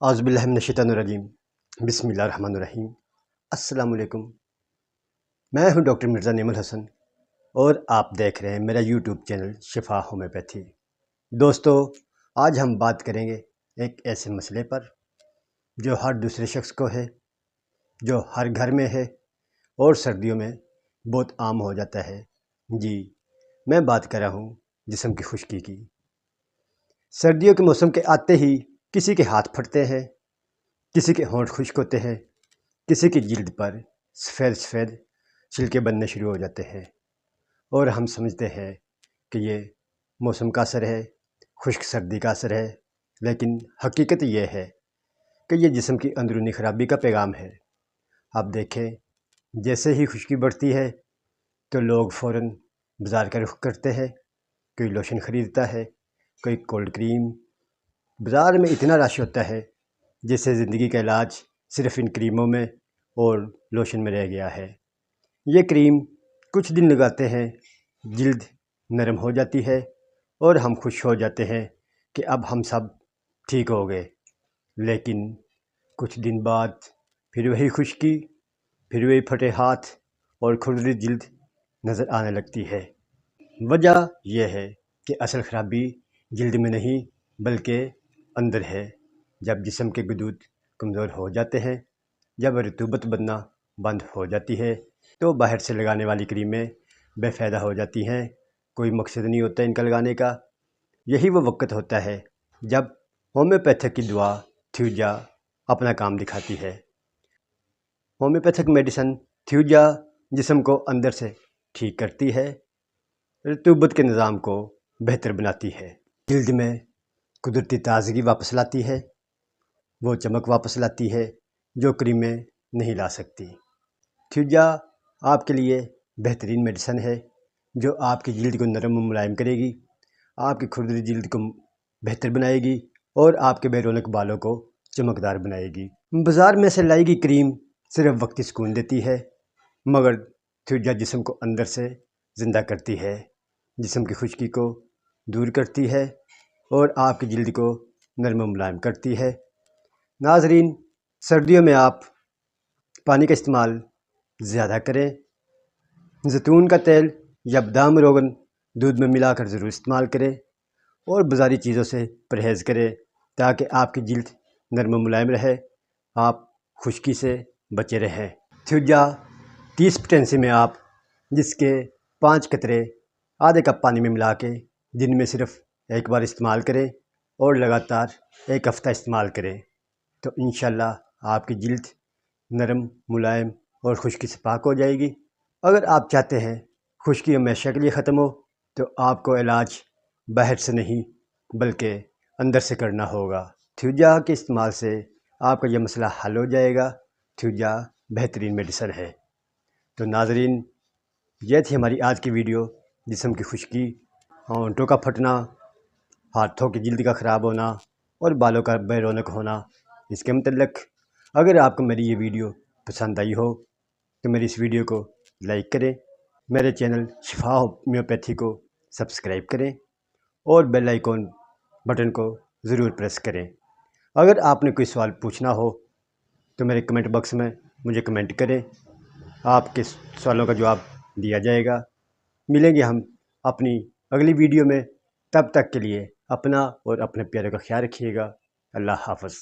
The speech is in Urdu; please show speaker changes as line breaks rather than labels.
اعوذ باللہ من الشیطان الرجیم، بسم اللہ الرحمن الرحیم۔ السلام علیکم، میں ہوں ڈاکٹر مرزا نعیم الحسن اور آپ دیکھ رہے ہیں میرا یوٹیوب چینل شفا ہومیوپیتھی۔ دوستو، آج ہم بات کریں گے ایک ایسے مسئلے پر جو ہر دوسرے شخص کو ہے، جو ہر گھر میں ہے اور سردیوں میں بہت عام ہو جاتا ہے۔ جی، میں بات کر رہا ہوں جسم کی خشکی کی۔ سردیوں کے موسم کے آتے ہی کسی کے ہاتھ پھٹتے ہیں، کسی کے ہونٹ خشک ہوتے ہیں، کسی کی جلد پر سفید سفید چھلکے بننے شروع ہو جاتے ہیں، اور ہم سمجھتے ہیں کہ یہ موسم کا اثر ہے، خشک سردی کا اثر ہے، لیکن حقیقت یہ ہے کہ یہ جسم کی اندرونی خرابی کا پیغام ہے۔ آپ دیکھیں، جیسے ہی خشکی بڑھتی ہے تو لوگ فوراً بازار کا رخ کرتے ہیں، کوئی لوشن خریدتا ہے، کوئی کولڈ کریم۔ بازار میں اتنا رش ہوتا ہے جیسے زندگی کا علاج صرف ان کریموں میں اور لوشن میں رہ گیا ہے۔ یہ کریم کچھ دن لگاتے ہیں، جلد نرم ہو جاتی ہے اور ہم خوش ہو جاتے ہیں کہ اب ہم سب ٹھیک ہو گئے، لیکن کچھ دن بعد پھر وہی خشکی، پھر وہی پھٹے ہاتھ اور کھردری جلد نظر آنے لگتی ہے۔ وجہ یہ ہے کہ اصل خرابی جلد میں نہیں بلکہ اندر ہے۔ جب جسم کے غدود کمزور ہو جاتے ہیں، جب رطوبت بننا بند ہو جاتی ہے تو باہر سے لگانے والی کریمیں بے فائدہ ہو جاتی ہیں، کوئی مقصد نہیں ہوتا ان کا لگانے کا۔ یہی وہ وقت ہوتا ہے جب ہومیوپیتھک کی دوا تھیوجا اپنا کام دکھاتی ہے۔ ہومیوپیتھک میڈیسن تھیوجا جسم کو اندر سے ٹھیک کرتی ہے، رطوبت کے نظام کو بہتر بناتی ہے، جلد میں قدرتی تازگی واپس لاتی ہے، وہ چمک واپس لاتی ہے جو کریمیں نہیں لا سکتی۔ تھیوجا آپ کے لیے بہترین میڈیسن ہے جو آپ کی جلد کو نرم و ملائم کرے گی، آپ کی کھردری جلد کو بہتر بنائے گی اور آپ کے بے رونق بالوں کو چمکدار بنائے گی۔ بازار میں سے لائی گئی کریم صرف وقتی سکون دیتی ہے، مگر تھیوجا جسم کو اندر سے زندہ کرتی ہے، جسم کی خشکی کو دور کرتی ہے اور آپ کی جلد کو نرم و ملائم کرتی ہے۔ ناظرین، سردیوں میں آپ پانی کا استعمال زیادہ کریں، زیتون کا تیل یا بادام روغن دودھ میں ملا کر ضرور استعمال کریں اور بازاری چیزوں سے پرہیز کریں تاکہ آپ کی جلد نرم و ملائم رہے، آپ خشکی سے بچے رہیں۔ تھیوجا 30 پوٹینسی میں آپ جس کے 5 قطرے آدھے کپ پانی میں ملا کے دن میں صرف ایک بار استعمال کریں اور لگاتار 1 ہفتہ استعمال کریں تو انشاءاللہ آپ کی جلد نرم، ملائم اور خشکی سے پاک ہو جائے گی۔ اگر آپ چاہتے ہیں خشکی ہمیشہ کے لیے ختم ہو تو آپ کو علاج باہر سے نہیں بلکہ اندر سے کرنا ہوگا۔ تھیوجا کے استعمال سے آپ کا یہ مسئلہ حل ہو جائے گا۔ تھیوجا بہترین میڈیسن ہے۔ تو ناظرین، یہ تھی ہماری آج کی ویڈیو، جسم کی خشکی، ہونٹوں کا پھٹنا، ہاتھوں کی جلد کا خراب ہونا اور بالوں کا بے رونق ہونا، اس کے متعلق۔ اگر آپ کو میری یہ ویڈیو پسند آئی ہو تو میری اس ویڈیو کو لائک کریں، میرے چینل شفا ہومیوپیتھی کو سبسکرائب کریں اور بیل آئیکن بٹن کو ضرور پریس کریں۔ اگر آپ نے کوئی سوال پوچھنا ہو تو میرے کمنٹ باکس میں مجھے کمنٹ کریں، آپ کے سوالوں کا جواب دیا جائے گا۔ ملیں گے ہم اپنی اگلی ویڈیو میں، تب تک کے لیے اپنا اور اپنے پیاروں کا خیال رکھیے گا۔ اللہ حافظ۔